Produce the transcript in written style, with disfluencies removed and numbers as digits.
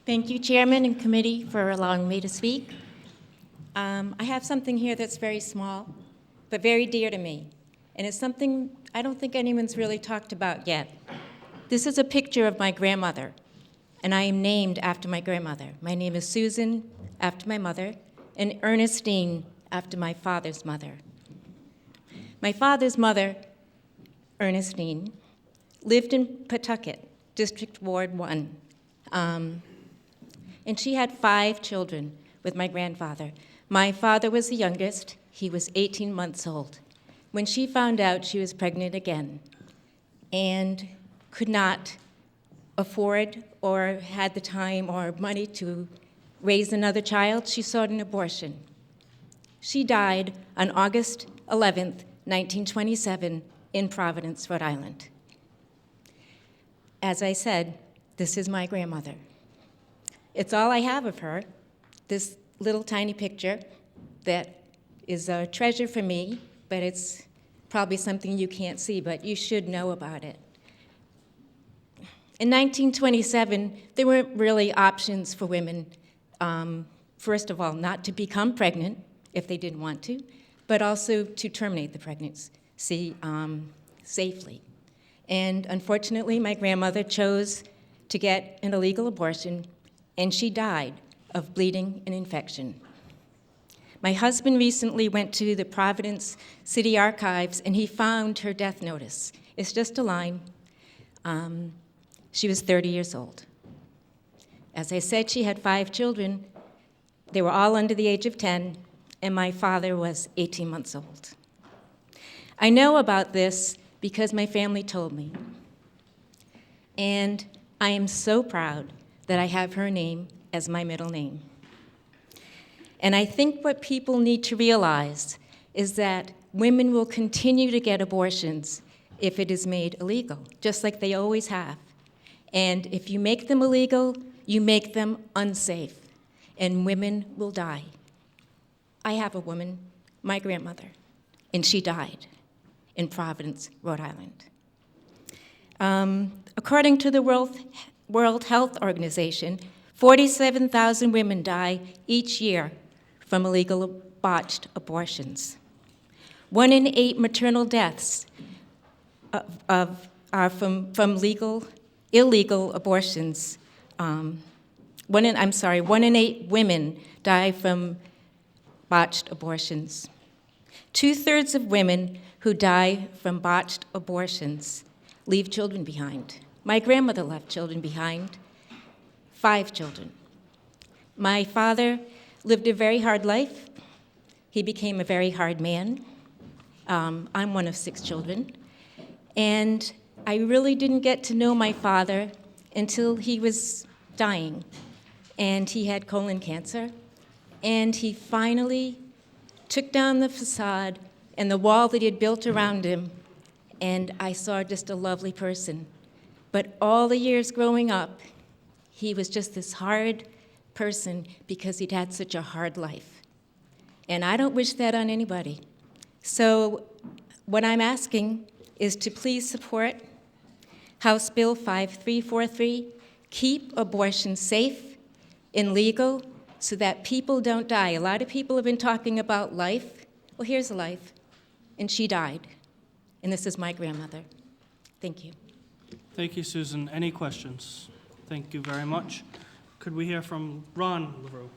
Thank you, Chairman and Committee, for allowing me to speak. I have something here that's very small, but very dear to me. And it's something I don't think anyone's really talked about yet. This is a picture of my grandmother, and I am named after my grandmother. My name is Susan, after my mother, and Ernestine, after my father's mother. My father's mother, Ernestine, lived in Pawtucket, District Ward 1. And she had 5 children with my grandfather. My father was the youngest. He was 18 months old when she found out she was pregnant again and could not afford or had the time or money to raise another child. She sought an abortion. She died on August 11th, 1927, in Providence, Rhode Island. As I said, this is my grandmother. It's all I have of her, this little tiny picture that is a treasure for me, but it's probably something you can't see, but you should know about it. In 1927, there weren't really options for women, first of all, not to become pregnant if they didn't want to, but also to terminate the pregnancy safely. And unfortunately, my grandmother chose to get an illegal abortion, and she died of bleeding and infection. My husband recently went to the Providence City Archives, and he found her death notice. It's just a line. She was 30 years old. As I said, she had 5 children. They were all under the age of 10, and my father was 18 months old. I know about this because my family told me. And I am so proud that I have her name as my middle name. And I think what people need to realize is that women will continue to get abortions if it is made illegal, just like they always have. And if you make them illegal, you make them unsafe, and women will die. I have a woman, my grandmother, and she died in Providence, Rhode Island. According to the World Health Organization, 47,000 women die each year from illegal botched abortions. 1 in 8 maternal deaths are from illegal abortions. 1 in 8 women die from botched abortions. 2/3 of women who die from botched abortions leave children behind. My grandmother left children behind, 5 children. My father lived a very hard life. He became a very hard man. I'm one of 6 children. And I really didn't get to know my father until he was dying. And he had colon cancer. And he finally took down the facade and the wall that he had built around him, and I saw just a lovely person. But all the years growing up, he was just this hard person because he'd had such a hard life. And I don't wish that on anybody. So what I'm asking is to please support House Bill 5343, keep abortion safe and legal so that people don't die. A lot of people have been talking about life. Well, here's a life, and she died. And this is my grandmother. Thank you. Thank you, Susan. Any questions? Thank you very much. Could we hear from Ron LaRue?